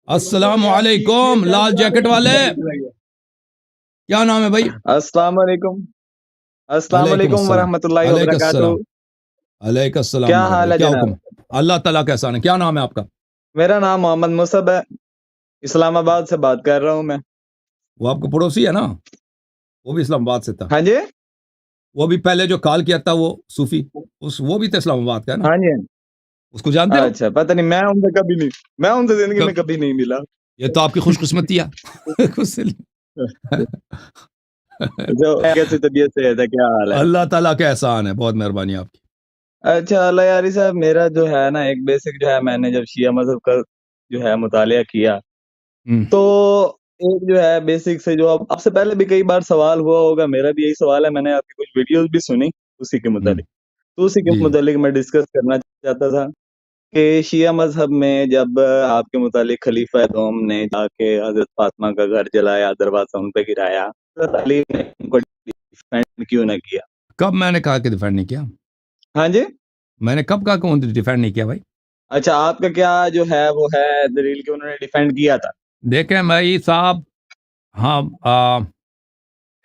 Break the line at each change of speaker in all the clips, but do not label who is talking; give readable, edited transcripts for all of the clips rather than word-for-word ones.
السلام علیکم لال جیکٹ والے، کیا نام ہے بھائی؟
السلام علیکم السلام
علیکم
علیکم
السلام،
ورحمۃ اللہ
علیکم
وبرکاتہ.
السلام، علیکم السلام
کیا
میرے
حال
بھائی،
ہے
کیا
جناب؟
حکم؟ اللہ تعالیٰ کا احسان ہے. کیا نام ہے آپ کا؟
میرا نام محمد مصعب ہے، اسلام آباد سے بات کر رہا ہوں میں.
وہ آپ کا پڑوسی ہے نا؟ وہ بھی اسلام آباد سے تھا.
ہاں جی
وہ بھی پہلے جو کال کیا تھا وہ صوفی، وہ بھی تو اسلام آباد کا ہے نا؟
ہاں جی.
اس کو جانتے ہو؟
اچھا پتہ نہیں، میں ان سے زندگی میں
کب؟
کبھی نہیں ملا.
یہ تو آپ کی خوش قسمتی ہے.
جو کیسی طبیعت سے ہے، کیا حال ہے؟
اللہ تعالیٰ کا احسان ہے، بہت مہربانی آپ کی.
اچھا اللہ یاری صاحب، میرا جو ہے نا ایک بیسک جو ہے، میں نے جب شیعہ مذہب کا جو ہے مطالعہ کیا
ہم،
تو ایک جو ہے بیسک سے، جو آپ سے پہلے بھی کئی بار سوال ہوا ہوگا، میرا بھی یہی سوال ہے. میں نے آپ کی کچھ ویڈیوز بھی سنی اسی کے
ہم،
متعلق، تو اسی کے
جی
متعلق میں ڈسکس کرنا چاہتا تھا کہ شیعہ مذہب میں جب آپ کے متعلق خلیفہ دوم نے جا کے حضرت فاطمہ کا گھر جلایا، دروازہ ان پہ گرایا، حضرت علی نے ان کو ڈیفینڈ کیوں نہ کیا؟
کب میں نے کہا کہ ڈیفینڈ نہیں کیا؟
ہاں جی.
میں نے کب کہا کہ انہوں نے ڈیفینڈ نہیں کیا بھائی؟
اچھا آپ کا کیا جو ہے وہ ہے دلیل کہ انہوں نے ڈیفینڈ کیا تھا؟
دیکھیں بھائی صاحب، ہاں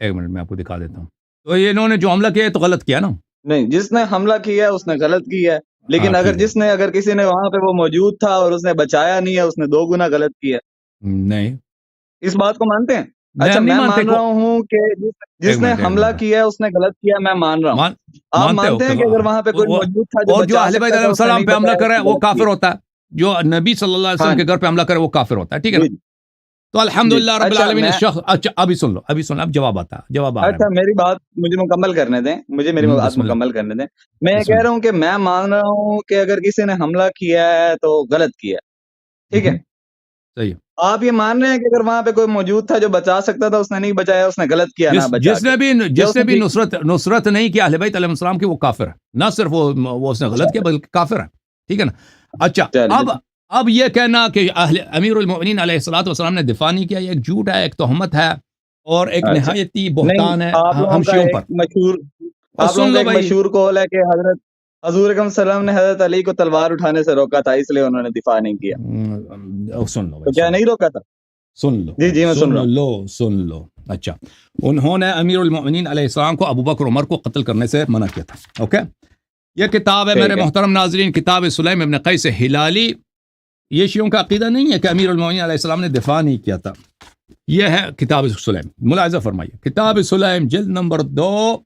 ایک منٹ میں آپ کو دکھا دیتا ہوں. تو یہ انہوں نے جو حملہ کیا ہے تو غلط کیا نا؟
نہیں، جس نے حملہ کیا ہے اس نے غلط کیا ہے، لیکن
ٹھیک ہے.
اگر کسی نے وہاں پہ وہ موجود تھا اور اس نے بچایا نہیں ہے، اس نے 2 گنا غلط کیا.
نہیں
اس بات کو مانتے ہیں؟
نہیں،
اچھا
ہم نہیں
میں
مانتے
مان
کو.
رہا ہوں کہ
ایک
جس نے
منٹ ایک
حملہ
منٹ
کیا ہے اس نے غلط کیا، میں مان رہا ہوں. آپ
مانتے ہو
مانتے
کہ
ہیں کہ اگر وہاں پہ کوئی موجود تھا جو
اور جو
بچا
اہل بیت
سکتا
علیہ
تھا، اس نے
السلام
نہیں
پہ حملہ
بچایا،
کرے
اس نے
وہ
غلط
کافر
کیا؟
ہوتا ہے. جو نبی صلی اللہ علیہ
ہاں
وسلم کے گھر پہ حملہ کرے وہ کافر ہوتا ہے. ٹھیک ہے نا؟
جی
تو الحمدللہ رب
اچھا
العالمین شخص. اچھا ابھی سن لو اب جواب آ رہا ہے.
میری بات مجھے مکمل کرنے دیں، میری بات
بسم اللہ
مکمل کرنے دیں. میں یہ
بسم
کہہ
اللہ.
رہا ہوں کہ میں مان رہا ہوں کہ اگر کسی نے حملہ کیا ہے تو غلط کیا ہے. ٹھیک ہے.
صحیح.
آپ یہ مان رہے ہیں کہ اگر وہاں پہ کوئی موجود تھا جو بچا سکتا تھا، اس نے نہیں بچایا، اس نے غلط کیا نہ بچا
جس
کے،
نے بھی
یا اس نے ٹھیک کیا؟
نصرت نہیں کیا اہل بیت علیہ السلام کی، وہ کافر ہے. نہ صرف وہ اس نے غلط کیا بلکہ کافر ہے. ٹھیک ہے نا؟ اچھا
چلیے.
اب یہ کہنا کہ امیر المؤمنین علیہ الصلوۃ والسلام نے دفاع نہیں کیا، یہ ایک جھوٹ ہے، ایک تہمت ہے اور ایک
اچھا
نہایتی
نہیں،
بہتان ہے
آپ
ہم
لوگوں کا
شیعوں
ایک
پر.
مشہور
اور
آپ
سن
لوگوں کا
لو
ایک
بھائی،
مشہور قول ہے کہ حضور اکرم صلی اللہ علیہ وسلم نے حضرت علی کو تلوار اٹھانے سے روکا تھا، اس لیے انہوں نے دفاع نہیں کیا.
سن لو
تو
بھائی،
کیا نہیں روکا تھا؟
سن لو
جی
بھائی،
جی میں سن رہا ہوں.
سن لو. اچھا انہوں نے امیر المؤمنین علیہ السلام کو ابو بکر عمر کو قتل کرنے سے منع کیا تھا. اوکے، یہ کتاب ہے میرے
ٹھیک ہے.
محترم ناظرین، کتاب سلیم ابن قیس ہلالی. یہ شیعوں کا عقیدہ نہیں ہے کہ امیر المؤمنین علیہ السلام نے دفاع نہیں کیا تھا. یہ ہے کتاب سلیم، ملاحظہ فرمائیے. کتاب سلیم جلد نمبر 2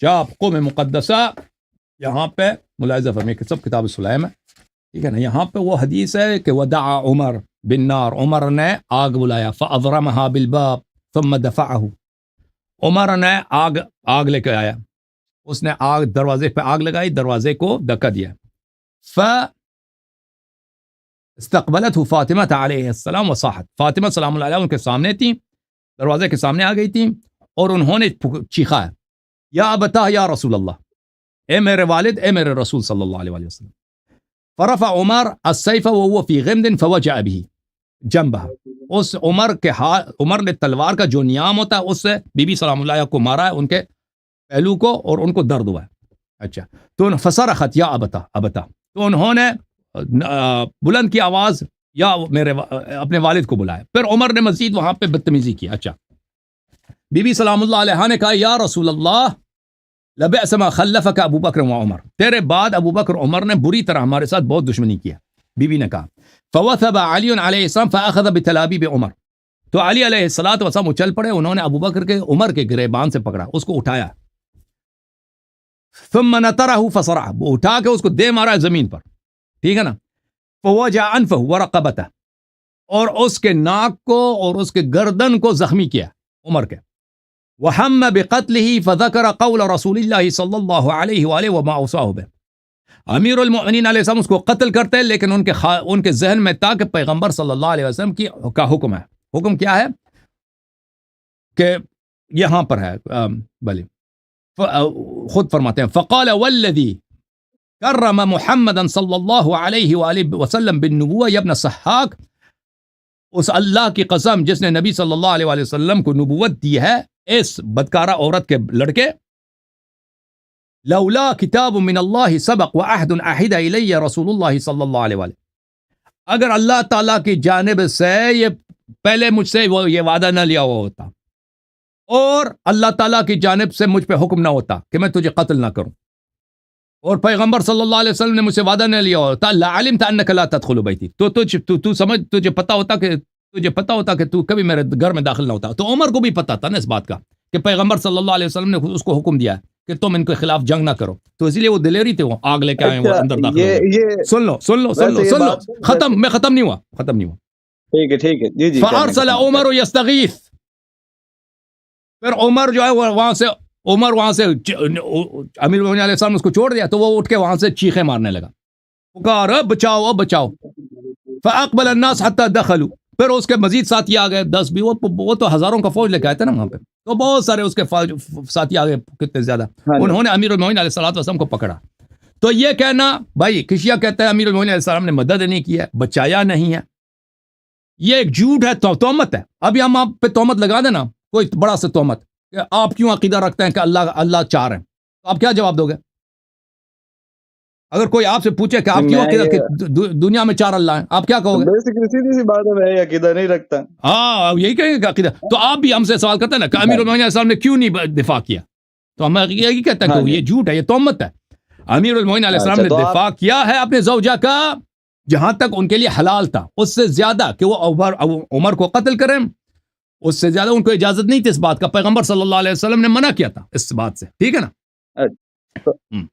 چاپ قوم مقدسہ، یہاں پہ ملاحظہ فرمائیے کہ سب کتاب سلیم ہے. ٹھیک ہے نا؟ یہاں پہ وہ حدیث ہے کہ ودعا عمر بالنار، عمر نے آگ بلایا، فاضرمها بالباب ثم دفعه. عمر نے آگ لے کے آیا، اس نے دروازے پہ آگ لگائی، دروازے کو دھکا دیا. استقبلته فاطمہ علیہ السلام وصاحت، فاطمہ سلام اللہ علیہ ان کے سامنے تھیں، دروازے کے سامنے آ گئی تھیں اور انہوں نے چیخا، یا ابتا یا رسول اللہ، اے میرے والد، اے میرے رسول صلی اللہ علیہ وسلم. فرفع عمر السیف وهو فی غمد فوجع به جنبها. اس عمر نے تلوار کا جو نیام ہوتا ہے اس سے بی بی سلام اللہ علیہ کو مارا ہے، ان کے پہلو کو، اور ان کو درد ہوا ہے. اچھا تو فصرخت یا ابتا، تو انہوں نے بلند کی آواز یا اپنے والد کو بلایا. پھر عمر نے مزید وہاں پہ بدتمیزی کی. اچھا بی بی سلام اللہ علیہ نے کہا یا رسول اللہ لبئس ما خلفک ابو بکر و عمر، تیرے بعد ابو بکر عمر نے بری طرح ہمارے ساتھ بہت دشمنی کیا. بی بی نے کہا فوثب علی علیہ السلام فاخذ بتلابیب عمر، تو علی علیہ الصلوۃ والسلام اچل پڑے، انہوں نے ابو بکر کے عمر کے گریبان سے پکڑا، اس کو اٹھایا. ثم نطرہ فصرع، وہ اٹھا کے اس کو دے مارا زمین پر. ٹھیک ہے نا؟ فوجع انفہ ورقبتہ، اور اس کے ناک کو اور اس کے گردن کو زخمی کیا عمر کے. وہم بقتلہ فذکر قول رسول اللہ صلی اللہ علیہ وآلہ وما اوصاه به. امیر المؤمنین علیہ السلام اس کو قتل کرتے ہیں، لیکن ان کے ذہن میں تھا کہ پیغمبر صلی اللہ علیہ وسلم کا حکم ہے. حکم کیا ہے کہ یہاں پر ہے، بلی خود فرماتے ہیں فقال والذی کرم محمدا صلی اللہ علیہ وآلہ وسلم بالنبوہ یا ابن صحاک، اس اللہ کی قسم جس نے نبی صلی اللہ علیہ وآلہ وسلم کو نبوت دی ہے اس بدکارہ عورت کے لڑکے، لولا کتاب من اللہ سبق وعہد عہد الی رسول اللہ صلی اللہ علیہ وآلہ، اگر اللہ تعالیٰ کی جانب سے یہ پہلے مجھ سے وہ یہ وعدہ نہ لیا ہوا ہوتا اور اللہ تعالیٰ کی جانب سے مجھ پہ حکم نہ ہوتا کہ میں تجھے قتل نہ کروں اور پیغمبر صلی اللہ علیہ وسلم نے مجھ سے وعدہ نہ لیا ہوتا لعلمت انک لا تدخل بیتی تو سمجھ تجھے پتا ہوتا کہ تو کبھی میرے گھر میں داخل نہ ہوتا. تو عمر کو بھی پتا تھا نا اس بات کا کہ پیغمبر صلی اللہ علیہ وسلم نے اس کو حکم دیا کہ تم ان کے خلاف جنگ نہ کرو, تو اسی لیے وہ دلیری تھے, وہ آگ لے کے آئے وہ اندر داخل ہو گئے. سن لو ختم نہیں ہوا.
ٹھیک ہے جی
فارسل عمر یستغیث, پھر عمر جو ہے وہاں سے امیر المومنین علیہ السلام نے اس کو چھوڑ دیا, تو وہ اٹھ کے وہاں سے چیخیں مارنے لگا, پکار بچاؤ. فاقبل الناس حتى دخلوا, پھر اس کے مزید ساتھی آ گئے 10 بھی, وہ تو ہزاروں کا فوج لے کے آئے تھے نا وہاں پہ, تو بہت سارے اس کے ساتھی آ گئے, کتنے زیادہ. انہوں نے امیر المومنین علیہ السلام کو پکڑا. تو یہ کہنا بھائی کشیا کہتا ہے امیر المومنین علیہ السلام نے مدد نہیں کی ہے, بچایا نہیں ہے, یہ ایک جھوٹ ہے, تہمت ہے. ابھی ہم آپ پہ تہمت لگا دینا, کوئی بڑا سا تہمت کہ آپ کیوں عقیدہ رکھتے ہیں کہ اللہ چار ہیں, تو آپ کیا جواب دو گے؟ اگر کوئی آپ سے پوچھے کہ آپ کیوں عقیدہ کہ دنیا میں 4 اللہ ہیں, آپ کیا کہو گے؟
سیدھی سی بات ہے, میں عقیدہ نہیں رکھتا.
ہاں یہی کہیں گے کہ عقیدہ. تو آپ بھی ہم سے سوال کرتے ہیں نا کہ امیر المومنین علیہ السلام نے کیوں نہیں دفاع کیا, تو ہم یہی کہتے ہیں کہ یہ جھوٹ ہے, یہ تہمت ہے. امیر المومنین علیہ السلام نے دفاع کیا ہے اپنے زوجہ کا جہاں تک ان کے لیے حلال تھا, اس سے زیادہ کہ وہ عمر کو قتل کریں, اس سے زیادہ ان کو اجازت نہیں تھی اس بات کا. پیغمبر صلی اللہ علیہ وسلم نے منع کیا تھا اس بات سے, ٹھیک ہے نا.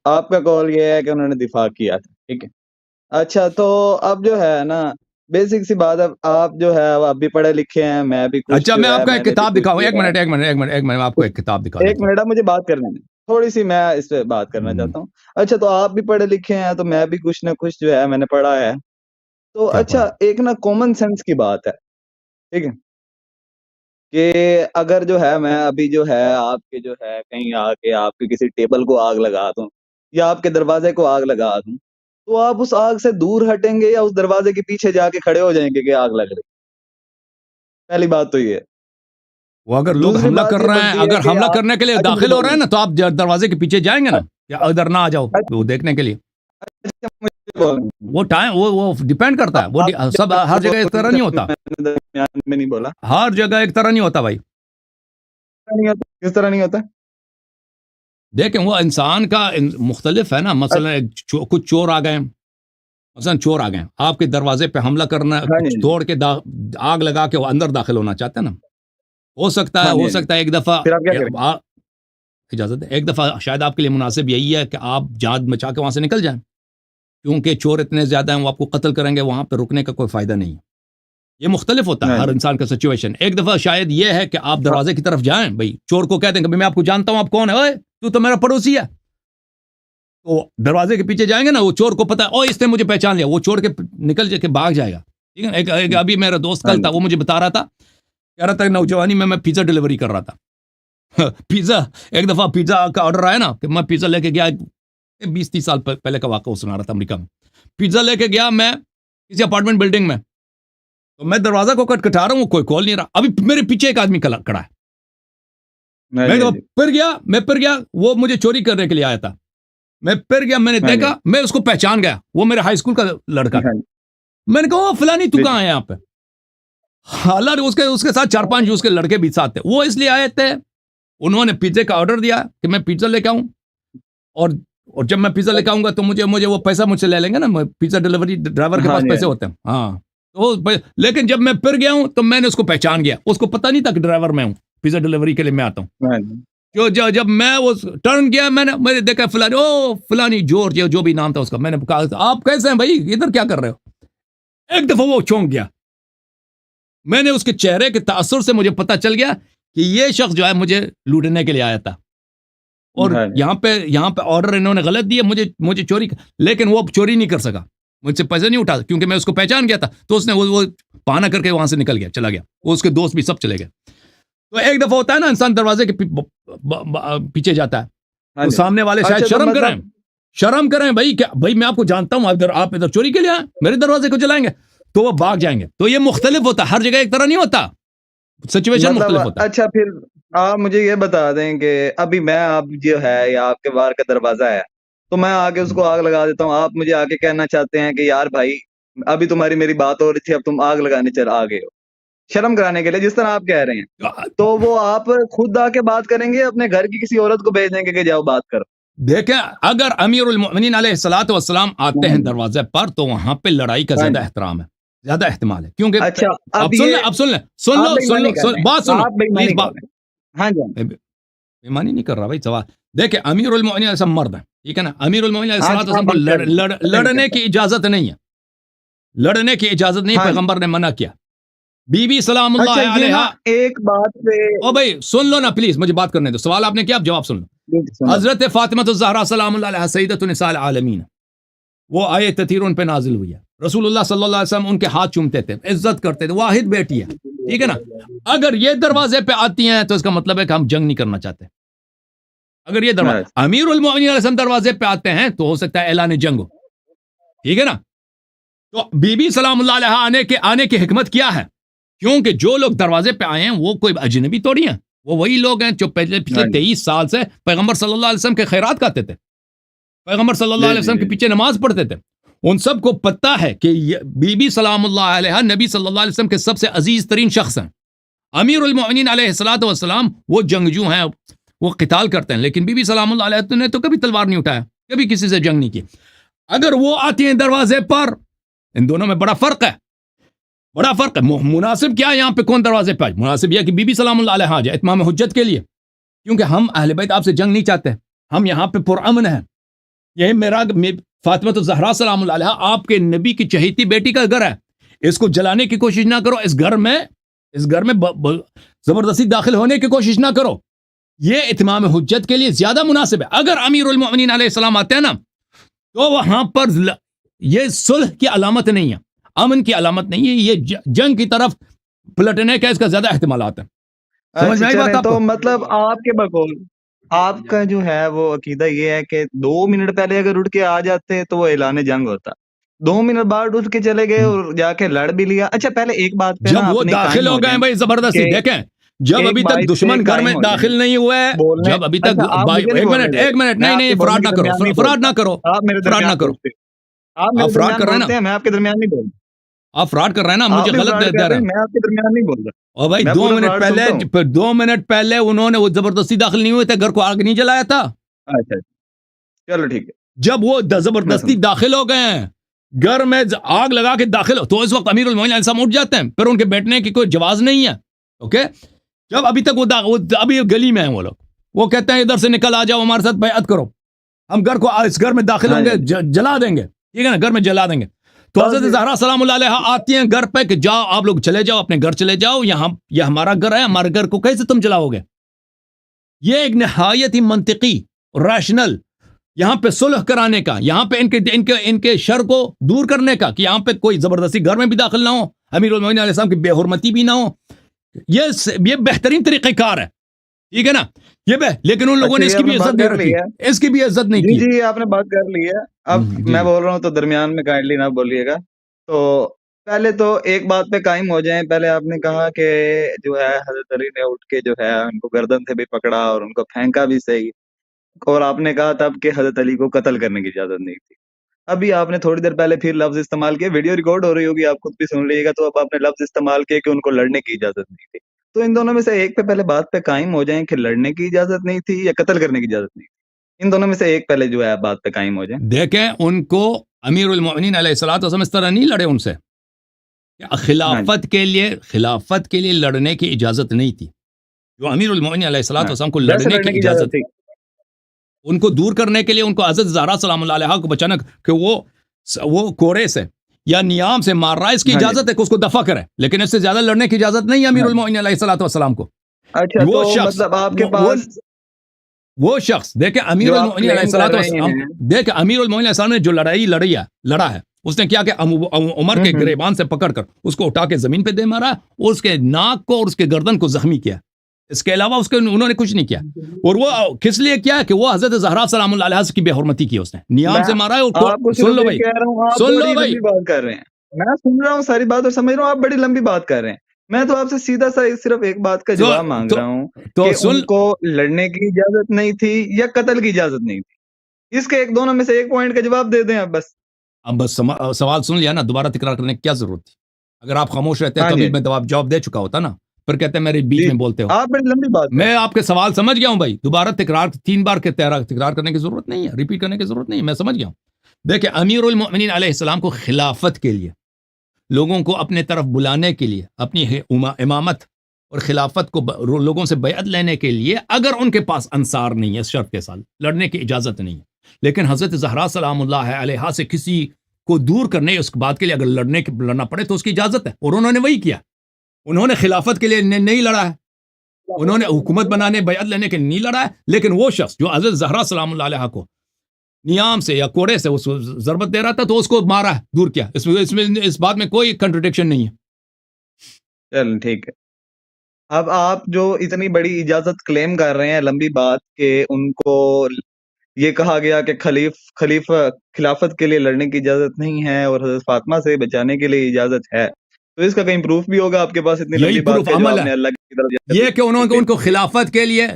آپ کا قول یہ ہے کہ انہوں نے دفاع کیا تھا, ٹھیک ہے. اچھا تو اب جو ہے نا بیسک سی بات ہے, آپ جو ہے آپ بھی پڑھے لکھے ہیں, میں بھی کچھ.
اچھا میں آپ کو ایک کتاب دکھاؤں, ایک منٹ آپ کو ایک کتاب دکھاؤں.
ایک منٹ, مجھے بات کرنے دیں تھوڑی سی, میں اس پہ بات کرنا چاہتا ہوں. اچھا تو آپ بھی پڑھے لکھے ہیں, تو میں بھی کچھ نہ کچھ جو ہے میں نے پڑھا ہے. تو اچھا ایک نا کامن سینس کی بات ہے, ٹھیک ہے, کہ اگر جو ہے میں ابھی جو ہے آپ کے جو ہے کہیں آ کے آپ کے کسی ٹیبل کو آگ لگا دوں یا آپ کے دروازے کو آگ لگا دوں, تو آپ اس آگ سے دور ہٹیں گے یا اس دروازے کے پیچھے جا کے کھڑے ہو جائیں گے کہ آگ لگ رہی؟ پہلی بات تو یہ ہے.
وہ اگر لوگ حملہ کر رہے ہیں, اگر حملہ کرنے کے لیے داخل ہو رہے ہیں نا, تو آپ دروازے کے پیچھے جائیں گے نا, یا ادھر نہ آ جاؤ وہ دیکھنے کے لیے. وہ ٹائم وہ ڈیپینڈ کرتا ہے, وہ سب ہر جگہ ایک طرح نہیں ہوتا.
میں نہیں بولا
ہر جگہ ایک طرح نہیں ہوتا بھائی.
کس طرح نہیں ہوتا؟
دیکھیں وہ انسان کا مختلف ہے نا. مثلا کچھ چور آ گئے, آپ کے دروازے پہ حملہ کرنا, توڑ کے آگ لگا کے وہ اندر داخل ہونا چاہتے ہیں نا. ہو سکتا ہے ایک دفعہ اجازت ایک دفعہ شاید آپ کے لیے مناسب یہی ہے کہ آپ جان بچا کے وہاں سے نکل جائیں, کیونکہ چور اتنے زیادہ ہیں وہ آپ کو قتل کریں گے, وہاں پہ رکنے کا کوئی فائدہ نہیں. یہ مختلف ہوتا ہے ہر انسان کا سچویشن. ایک دفعہ شاید یہ ہے کہ آپ دروازے کی طرف جائیں, بھائی چور کو کہتے ہیں کہ میں آپ کو جانتا ہوں, آپ کون ہے, اوے تو تو میرا پڑوسی ہے, تو دروازے کے پیچھے جائیں گے نا, وہ چور کو پتا ہے او اس نے مجھے پہچان لیا, وہ چھوڑ کے نکل کے بھاگ جائے گا, ٹھیک ہے. ابھی میرا دوست کل تھا, وہ مجھے بتا رہا تھا, کہہ رہا تھا نوجوانی میں پیزا ڈلیوری کر رہا تھا. پیزا ایک دفعہ پیزا کا آرڈر آیا نا, کہ میں پیزا لے کے گیا, 20-30 سال پہلے کا واقعہ سنا رہا تھا امریکہ میں. پیزا لے کے گیا میں کسی اپارٹمنٹ بلڈنگ میں, تو میں دروازہ کو کٹکھٹا رہا ہوں, کوئی کھول نہیں رہا. ابھی میرے پیچھے ایک آدمی کھڑا ہے, میں پھر گیا, وہ مجھے چوری کرنے کے لیے آیا تھا. میں پھر گیا, میں نے دیکھا, میں اس کو پہچان گیا, وہ میرے ہائی اسکول کا لڑکا تھا. میں نے کہا فلانی تو کہاں ہے یہاں پہ؟ حالانکہ اس کے ساتھ 4-5 اس کے لڑکے بھی ساتھ تھے. وہ اس لیے آئے تھے, انہوں نے پیزے کا آرڈر دیا کہ میں پیزا لے کے آؤں, اور جب میں پیزا لے کے آؤں گا تو مجھے وہ پیسہ مجھ سے لے لیں گے نا, پیزا ڈلیوری ڈرائیور کے پاس پیسے ہوتے ہیں. ہاں تو لیکن جب میں پھر گیا ہوں تو میں نے اس کو پہچان گیا, اس کو پتا نہیں تھا کہ ڈرائیور میں ہوں, پیزا ڈلیوری کے لیے میں آتا ہوں. جب میں وہ ٹرن کیا, میں نے دیکھا فلانی جورج جو بھی نام تھا اس کا. میں نے کہا آپ کیسے ہیں بھائی, ادھر کیا کر رہے ہو؟ ایک دفعہ وہ چونک گیا. میں نے اس کے چہرے کے تاثر سے مجھے پتا چل گیا کہ یہ شخص جو ہے مجھے لوٹنے کے لیے آیا تھا, اور یہاں پہ آرڈر انہوں نے غلط دیا مجھے چوری, لیکن وہ چوری نہیں کر سکا, مجھ سے پیسے نہیں اٹھا کیونکہ میں اس کو پہچان گیا تھا. تو اس نے وہ پانا کر کے وہاں سے نکل گیا, چلا گیا. وہ اس کے دوست بھی سب چلے گئے. تو ایک دفعہ ہوتا ہے نا انسان دروازے کے پیچھے جاتا ہے, تو سامنے والے شاید شرم کریں بھائی, کیا بھائی میں آپ کو جانتا ہوں, آپ ادھر چوری کے لیے آئے, میرے دروازے کو جلائیں گے, تو وہ بھاگ جائیں گے. تو یہ مختلف ہوتا ہے, ہر جگہ ایک طرح نہیں ہوتا, سچویشن مختلف ہوتا ہے.
اچھا پھر آپ مجھے یہ بتا دیں کہ ابھی میں آپ جو ہے یا آپ کے باہر کا دروازہ ہے, تو میں آگے اس کو آگ لگا دیتا ہوں, آپ مجھے آگے کہنا چاہتے ہیں کہ یار بھائی ابھی تمہاری میری بات ہو رہی تھی، اب تم آگ لگانے چل آ گئے ہو شرم کرانے کے لیے، جس طرح آپ کہہ رہے ہیں تو وہ آپ خود آ کے بات کریں گے، اپنے گھر کی کسی عورت کو بھیج دیں گے کہ جاؤ بات کرو؟
دیکھیں اگر امیر المؤمنین علیہ الصلوۃ والسلام آتے ہیں دروازے پر تو وہاں پہ لڑائی کا زیادہ احترام ہے، زیادہ احتمال ہے، کیونکہ
اچھا
اب سن لیں، اب سن لیں، سن لو سن لو بات سن لو
آپ بےایمانی
پلیز،
کر رہے ہیں. ہاں جی
بےمانی نہیں کر رہا بھائی سوال. دیکھیں امیر المؤمنین علیہ السلام مرد ہیں، ٹھیک ہے نا، امیر المؤمنین علیہ الصلوۃ والسلام کو لڑنے کی اجازت نہیں ہے، لڑنے کی اجازت نہیں، پیغمبر نے منع کیا. بی بی سلام اللہ علیہا،
ایک بات پہ
او بھائی سن لو نا پلیز، مجھے بات کرنے دو، سوال آپ نے کیا، اب جواب سن لو. حضرت فاطمہ الزہرا سلام اللہ علیہا سیدۃ نساء العالمین، وہ آیت تطہیر ان پہ نازل ہوئی ہے، رسول اللہ صلی اللہ علیہ وسلم ان کے ہاتھ چومتے تھے، عزت کرتے تھے، واحد بیٹی ہے، ٹھیک ہے نا. اگر یہ دروازے پہ آتی ہیں تو اس کا مطلب ہے کہ ہم جنگ نہیں کرنا چاہتے. اگر یہ دروازے امیر المؤمنین علیہ السلام دروازے پہ آتے ہیں تو ہو سکتا ہے اعلان جنگ ہو، ٹھیک ہے نا. تو بی بی سلام اللہ علیہ آنے کی حکمت کیا ہے؟ کیونکہ جو لوگ دروازے پہ آئے ہیں وہ کوئی اجنبی تو نہیں ہے، وہ وہی لوگ ہیں جو پچھلے 23 سال سے پیغمبر صلی اللہ علیہ وسلم کے خیرات کھاتے تھے، پیغمبر صلی اللہ علیہ وسلم کے پیچھے نماز پڑھتے تھے. ان سب کو پتہ ہے کہ بی بی سلام اللہ علیہ نبی صلی اللہ علیہ وسلم کے سب سے عزیز ترین شخص ہیں. امیر المؤمنین علیہ الصلوۃ والسلام وہ جنگجو ہیں، وہ قتال کرتے ہیں، لیکن بی بی سلام اللہ علیہ نے تو کبھی تلوار نہیں اٹھایا، کبھی کسی سے جنگ نہیں کی. اگر وہ آتی ہیں دروازے پر، ان دونوں میں بڑا فرق ہے، بڑا فرق ہے. مناسب کیا ہے یہاں پہ کون دروازے پہ آئے؟ مناسب یہ کہ بی بی سلام اللہ علیہ آ جائے اتمام حجت کے لیے، کیونکہ ہم اہل بیت آپ سے جنگ نہیں چاہتے، ہم یہاں پہ پرامن ہیں. یہ میرا فاطمہ الزہرا سلام اللہ علیہ آپ کے نبی کی چہیتی بیٹی کا گھر ہے، اس کو جلانے کی کوشش نہ کرو، اس گھر میں زبردستی داخل ہونے کی کوشش نہ کرو. یہ اتمام حجت کے لیے زیادہ مناسب ہے. اگر امیر المؤمنین علیہ السلام آتے ہیں نا تو وہاں پر یہ صلح کی علامت نہیں ہے، امن کی علامت نہیں ہے، یہ جنگ کی طرف پلٹنے کا اس کا زیادہ احتمالات ہیں. سمجھ میں آئی بات آپ کو؟
تو مطلب آپ کے بقول آپ کا جو ہے وہ عقیدہ یہ ہے کہ 2 منٹ پہلے اگر اٹھ کے آ جاتے تو وہ اعلان جنگ ہوتا، 2 منٹ بعد اٹھ کے چلے گئے اور جا کے لڑ بھی لیا. اچھا پہلے ایک بات پہ
جب وہ داخل ہو گئے بھائی زبردستی، دیکھیں جب ابھی تک دشمن گھر میں داخل نہیں ہوئے، جب ابھی تک ایک منٹ نہیں فراڈ نہ کرو، فراڈ نہ کرو، فراڈ نہ کرو، آپ فراڈ کر رہے ہیں نا،
میں آپ کے درمیان نہیں بول رہا،
آپ فراڈ کر رہے ہیں نا، مجھے غلط دے رہے ہیں.
میں آپ کے درمیان نہیں بول رہا.
اور بھائی 2 منٹ پہلے انہوں نے وہ زبردستی داخل نہیں ہوئے تھے، گھر کو آگ نہیں جلایا تھا.
اچھا چلو ٹھیک ہے.
جب وہ زبردستی داخل ہو گئے ہیں گھر میں، آگ لگا کے داخل ہو، تو اس وقت امیر المؤمنین علیہ السلام اٹھ جاتے ہیں، پھر ان کے بیٹھنے کی کوئی جواز نہیں ہے. اوکے، جب ابھی تک وہ ابھی گلی میں ہیں وہ لوگ، وہ کہتے ہیں ادھر سے نکل آ جاؤ، ہمارے ساتھ بیعت کرو، ہم گھر کو اس گھر میں داخل ہوں گے، جلا دیں گے، ٹھیک ہے نا، گھر میں جلا دیں گے. تو حضرت زہرا سلام اللہ علیہ آتی ہیں گھر پہ کہ جاؤ آپ لوگ چلے جاؤ، اپنے گھر چلے جاؤ، یہاں یہ ہمارا گھر ہے، ہمارے گھر کو کیسے تم جلاؤ گے؟ یہ ایک نہایت ہی منطقی ریشنل، یہاں پہ صلح کرانے کا، یہاں پہ ان کے شر کو دور کرنے کا، کہ یہاں پہ کوئی زبردستی گھر میں بھی داخل نہ ہو، امیر المؤمنین علیہ السلام کی بے حرمتی بھی نہ ہو. یہ بہترین طریقہ کار ہے، ٹھیک ہے نا. لیکن ان لوگوں نے اس کی بھی عزت نہیں رکھی، اس کی بھی عزت نہیں کی.
جی آپ نے بات کر لی ہے. اب میں بول رہا ہوں تو درمیان میں کائنڈلی نہ بولیے گا. تو پہلے تو ایک بات پہ قائم ہو جائیں. پہلے آپ نے کہا کہ جو ہے حضرت علی نے اٹھ کے جو ہے ان کو گردن سے بھی پکڑا اور ان کو پھینکا بھی صحیح، اور آپ نے کہا تب کہ حضرت علی کو قتل کرنے کی اجازت نہیں تھی. ابھی آپ نے تھوڑی دیر پہلے پھر لفظ استعمال کیا، ویڈیو ریکارڈ ہو رہی ہوگی، آپ خود بھی سن لیجیے گا. تو اب آپ نے لفظ استعمال کیا کہ ان کو لڑنے کی اجازت نہیں تھی. تو ان دونوں میں سے ایک پہ پہلے بات پہ قائم ہو جائیں کہ لڑنے کی اجازت نہیں تھی یا قتل کرنے کی اجازت نہیں تھی. ان دونوں میں سے ایک پہلے جو ہے بات پہ قائم ہو جائیں.
دیکھیں ان کو امیر المؤمنین علیہ الصلوۃ والسلام اس طرح نہیں لڑے ان سے، خلافت کے لیے لڑنے کی اجازت نہیں تھی. جو امیر المؤمنین علیہ الصلوۃ والسلام کو لڑنے کی اجازت تھی، ان کو دور کرنے کے لیے، ان کو حضرت زہرا سلام اللہ علیہ کو بچانا کہ وہ کوڑے سے یا نیام سے مار رہا ہے، اس کی اجازت ہے کہ اس کو دفع کرے، لیکن اس سے زیادہ لڑنے کی اجازت نہیں ہے امیر المؤمنین علیہ الصلوۃ والسلام کو.
اچھا وہ شخص مطلب آپ کے پاس
وہ شخص دیکھیں امیر المؤمنین علیہ الصلوۃ والسلام، دیکھ امیر المؤمنین علیہ السلام نے جو لڑا ہے، اس نے کیا کہ عمر کے گریبان سے پکڑ کر اس کو اٹھا کے زمین پہ دے مارا، اور اس کے ناک کو اور اس کے گردن کو زخمی کیا. اس کے علاوہ انہوں نے کچھ نہیں کیا. اور وہ کس لیے کیا کہ وہ حضرت زہرا سلام اللہ علیہ کی بے حرمتی کی، اس نے نیام سے مارا ہے. سن لو بھائی،
بات کر رہے ہیں، میں سن رہا ہوں ساری بات اور سمجھ رہا ہوں، آپ بڑی لمبی بات کر رہے ہیں. میں تو آپ سے سیدھا سا صرف ایک بات کا جواب مانگ رہا ہوں کہ ان کو لڑنے کی اجازت نہیں تھی یا قتل کی اجازت نہیں تھی. اس کے دونوں میں سے ایک پوائنٹ کا جواب دے دیں آپ بس.
اب بس سوال سن لیا نا، دوبارہ تکرار کرنے کی کیا ضرورت تھی؟ اگر آپ خاموش رہتے ہیں تو ابھی میں جواب دے چکا ہوتا نا، پھر کہتے ہیں میرے بیچ میں بولتے ہو.
آپ بڑی لمبی بات
میں آپ کے سوال سمجھ گیا ہوں بھائی، دوبارہ تکرار 3 بار کے تکرار کرنے کی ضرورت نہیں ہے، ریپیٹ کرنے کی ضرورت نہیں ہے، میں سمجھ گیا ہوں. دیکھیں امیر المؤمنین علیہ السلام کو خلافت کے لیے، لوگوں کو اپنے طرف بلانے کے لیے، اپنی امامت اور خلافت کو لوگوں سے بیعت لینے کے لیے، اگر ان کے پاس انصار نہیں ہے، اس شرط کے ساتھ لڑنے کی اجازت نہیں ہے. لیکن حضرت زہرا سلام اللہ علیہا سے کسی کو دور کرنے اس بات کے لیے اگر لڑنا پڑے تو اس کی اجازت ہے، اور انہوں نے وہی کیا. انہوں نے خلافت کے لیے نہیں لڑا ہے، انہوں نے حکومت بنانے بیعت لینے کے لیے نہیں لڑا ہے. لیکن وہ شخص جو حضرت زہرا سلام اللہ علیہا کو نیام سے یا کوڑے سے اس ضربت دے رہا تھا تو اس کو مارا ہے، دور کیا. اس بات میں کوئی کنٹرڈکشن نہیں ہے.
چل ٹھیک ہے. اب آپ جو اتنی بڑی اجازت کلیم کر رہے ہیں، لمبی بات، کہ ان کو یہ کہا گیا کہ خلافت کے لیے لڑنے کی اجازت نہیں ہے اور حضرت فاطمہ سے بچانے کے لیے اجازت ہے، تو اس کا کہیں پروف بھی ہوگا آپ کے پاس؟ اتنی لمبی بات کہ جو آپ نے اللہ کی طرف
یہ کہ ان کو خلافت کے لیے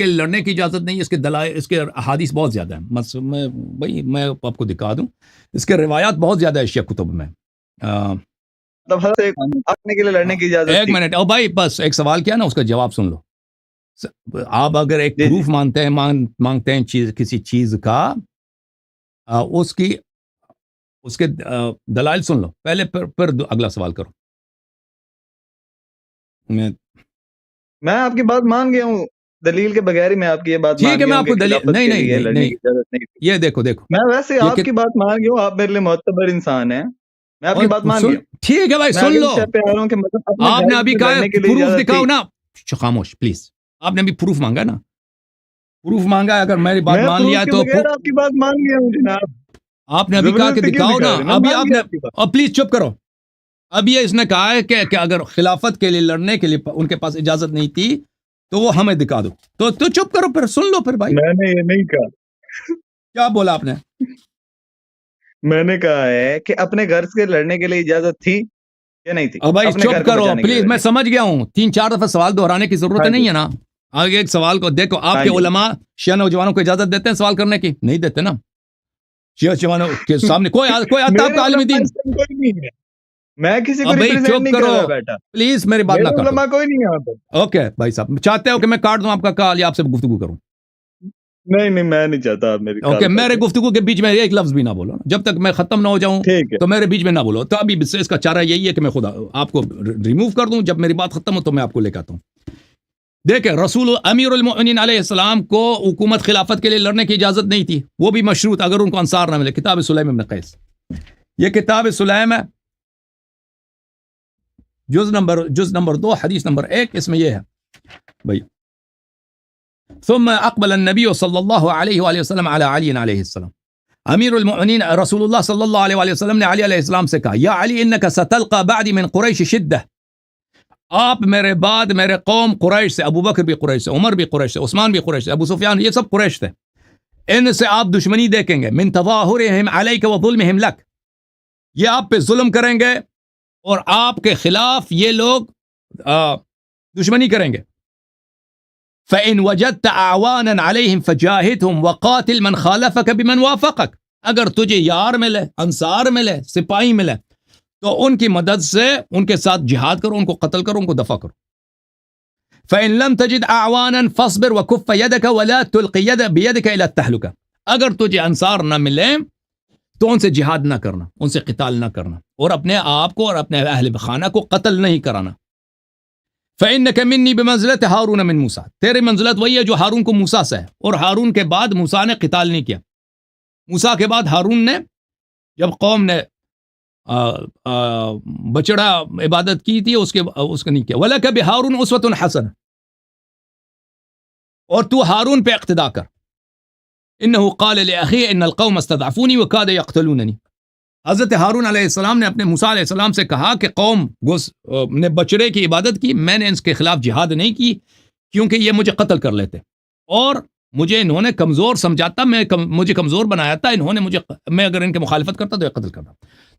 لڑنے کی اجازت نہیں ہے. اس کے دلائل، اس کے احادیث بہت زیادہ ہیں. میں آپ کو دکھا دوں، اس کے روایات بہت زیادہ ہے شیعہ کتب میں.
کے لیے لڑنے کی اجازت.
ایک منٹ او بھائی، بس ایک سوال کیا نا، اس کا جواب سن لو. آپ اگر ایک پروف مانگتے ہیں کسی چیز کا، اس کے دلائل سن لو پہلے، پھر اگلا سوال کرو.
میں آپ کی بات مان گیا ہوں، دلیل کے بغیر ہی میں آپ کی یہ بات
ٹھیک ہے. میں آپ کو دلیل نہیں، یہ دیکھو
میں ویسے آپ کی بات مان گیا ہوں، آپ میرے لیے معتبر انسان ہیں، میں آپ کی بات مان گیا.
ٹھیک ہے بھائی، سن لو. آپ نے ابھی کہا پروف دکھاؤ نا. خاموش پلیز. آپ نے ابھی پروف مانگا نا، پروف مانگا. اگر میری بات مان لیا تو
آپ کی بات مان گیا ہوں جناب.
آپ نے ابھی کہا کہ دکھاؤ نا. ابھی آپ نے پلیز چپ کرو. اب یہ اس نے کہا ہے کہ اگر خلافت کے لیے لڑنے کے لیے ان کے پاس اجازت نہیں تھی تو وہ ہمیں دکھا دو. تو چپ کرو، پھر سن لو. پھر بھائی
میں نے یہ نہیں کہا.
کیا بولا آپ نے؟
میں نے کہا ہے کہ اپنے گھر سے لڑنے کے لیے اجازت تھی یا نہیں تھی.
بھائی چپ کرو پلیز. میں سمجھ گیا ہوں، 3-4 دفعہ سوال دہرانے کی ضرورت نہیں ہے نا. آگے ایک سوال کو دیکھو. آپ کے علماء شیعہ نوجوانوں کو اجازت دیتے ہیں سوال کرنے کی؟ نہیں دیتے نا. شیعہ نوجوانوں کے سامنے کوئی آتا آپ کا عالم دین؟
میں کسی کو ریپرزینٹ نہیں کر رہا بیٹا.
پلیز میری بات نہ کرو.
علماء کوئی نہیں آتا.
اوکے بھائی صاحب، چاہتے ہو کہ میں کاٹ دوں آپ کا کال یا آپ سے گفتگو کروں؟
نہیں میں نہیں چاہتا آپ میری.
اوکے، میرے گفتگو کے بیچ میں ایک لفظ بھی نہ بولو جب تک میں ختم نہ ہو جاؤں. تو میرے بیچ میں نہ بولو. تو ابھی اس کا چارہ یہی ہے کہ میں خدا آپ کو ریموو کر دوں. جب میری بات ختم ہو تو میں آپ کو لے کے آتا ہوں. دیکھیں، رسول امیر المؤمنین علیہ السلام کو حکومت خلافت کے لیے لڑنے کی اجازت نہیں تھی، وہ بھی مشروط اگر ان کو انصار نہ ملے. کتاب سلیم ابن قیس، یہ کتاب سلیم ہے، جز نمبر 2 حدیث نمبر 1. اس میں یہ ہے بھائی: ثم اقبل النبی صلی اللہ علیہ وآلہ وسلم علی علی علیہ السلام. امیر المؤمنین رسول اللہ صلی اللہ علیہ وآلہ وسلم نے علی علیہ السلام سے کہا: یا علی انک ستلقى بعد من قریش شدہ. آپ میرے بعد میرے قوم قریش سے، ابو بکر بھی قریش سے، عمر بھی قریش سے، عثمان بھی قریش سے، ابو سفیان، یہ سب قریش تھے. ان سے آپ دشمنی دیکھیں گے. من تظاہرہم علیک وظلمہم لک، یہ آپ پہ ظلم کریں گے اور آپ کے خلاف یہ لوگ دشمنی کریں گے. فَإِن وَجَدْتَ أَعْوَانًا عَلَيْهِمْ فَجَاهِدْهُمْ وَقَاتِلْ مَنْ خَالَفَكَ بِمَنْ وَافَقَكَ. اگر تجھے یار ملے، انصار ملے، سپاہی ملے تو ان کی مدد سے ان کے ساتھ جہاد کرو، ان کو قتل کرو، ان کو دفع کرو. فَإِن لَمْ تَجِدْ أَعْوَانًا فَاصْبِرْ وَكُفَّ يَدَكَ وَلَا تُلْقِ بِيَدِكَ إِلَى التَّهْلُكَةِ. اگر تجھے انصار نہ ملے تو ان سے جہاد نہ کرنا، ان سے قتال نہ کرنا، اور اپنے آپ کو اور اپنے اہل خانہ کو قتل نہیں کرانا. فَإِنَّكَ مِنِّي بِمَنزِلَةِ هَارُونَ مِن موسیٰ. تیرے منزلت وہی ہے جو ہارون کو موسیٰ سے ہے، اور ہارون کے بعد موسیٰ نے قتال نہیں کیا. موسیٰ کے بعد ہارون نے، جب قوم نے بچڑا عبادت کی تھی، اس کے نہیں کیا. وَلَكَ بِهَارُونَ أُسْوَةٌ حَسَنَةٌ. اور تو ہارون پہ اقتدا کر. إِنَّهُ قَالَ لِأَخِيهِ إِنَّ الْقَوْمَ اسْتَضْعَفُونِي وَكَادَ يَقْتُلُونَنِي. حضرت ہارون علیہ السلام نے اپنے موسیٰ علیہ السلام سے کہا کہ قوم نے بچڑے کی عبادت کی، میں نے ان کے خلاف جہاد نہیں کی کیونکہ یہ مجھے قتل کر لیتے، اور مجھے انہوں نے کمزور سمجھاتا، مجھے کمزور بنایا تھا انہوں نے میں اگر ان کے مخالفت کرتا تو یہ قتل کرتا.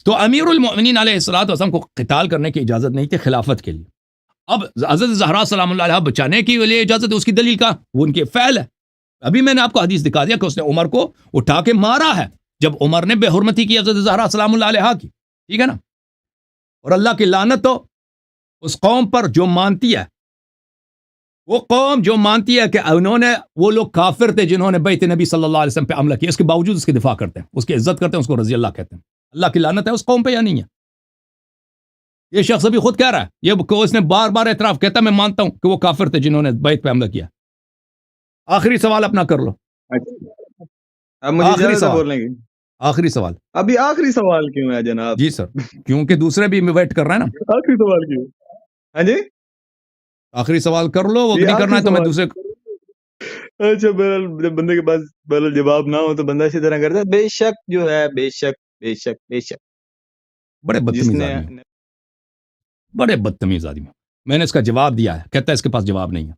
تو امیر المؤمنین علیہ السلام کو قتال کرنے کی اجازت نہیں تھی خلافت کے لیے. اب حضرت زہرا سلام اللہ علیہ بچانے کے لیے اجازت ہے، اس کی دلیل کا وہ ان کے فعل ہے. ابھی میں نے آپ کو حدیث دکھا دیا کہ اس نے عمر کو اٹھا کے مارا ہے، جب عمر نے بے حرمتی کی حضرت زہرا سلام اللہ علیہا کی، ٹھیک ہے نا، اور اللہ کی لعنت ہو اس قوم پر جو مانتی ہے، وہ قوم جو مانتی ہے کہ انہوں نے، وہ لوگ کافر تھے جنہوں نے بیعت نبی صلی اللہ علیہ وسلم پہ حملہ کیا، اس کے باوجود اس کی دفاع کرتے ہیں، اس کی عزت کرتے ہیں، اس کو رضی اللہ کہتے ہیں. اللہ کی لعنت ہے اس قوم پہ یا نہیں ہے؟ یہ شخص ابھی خود کہہ رہا ہے، یہ اس نے بار بار اعتراف کہتا میں مانتا ہوں کہ وہ کافر تھے جنہوں نے بیعت پہ حملہ کیا. آخری سوال اپنا کر لو.
اب مجھے
آخری
اجازت ہے
سوال.
بولنے کی؟
آخری سوال.
ابھی آخری سوال کیوں ہے جناب؟
جی سر، کیونکہ دوسرے بھی ویٹ کر رہے ہیں نا.
آخری سوال کیوں؟ ہاں جی،
آخری سوال کر لو، وہ
یہ
نہیں کرنا ہے
آخری
تو میں
سوال.
دوسرے.
اچھا، بہرحال جب بندے کے پاس بہرحال جواب نہ ہو تو بندہ اسی طرح کرتا ہے. بے شک جو ہے، بے شک بے شک بے شک،
بڑے
جس
بدتمیز
نے
آدمی، بڑے بدتمیز آدمی. میں نے اس کا جواب دیا ہے، کہتا ہے اس کے پاس جواب نہیں ہے.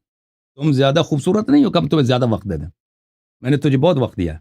تم زیادہ خوبصورت نہیں ہو کہ ہم تمہیں زیادہ وقت دے دیں. میں نے تجھے بہت وقت دیا ہے.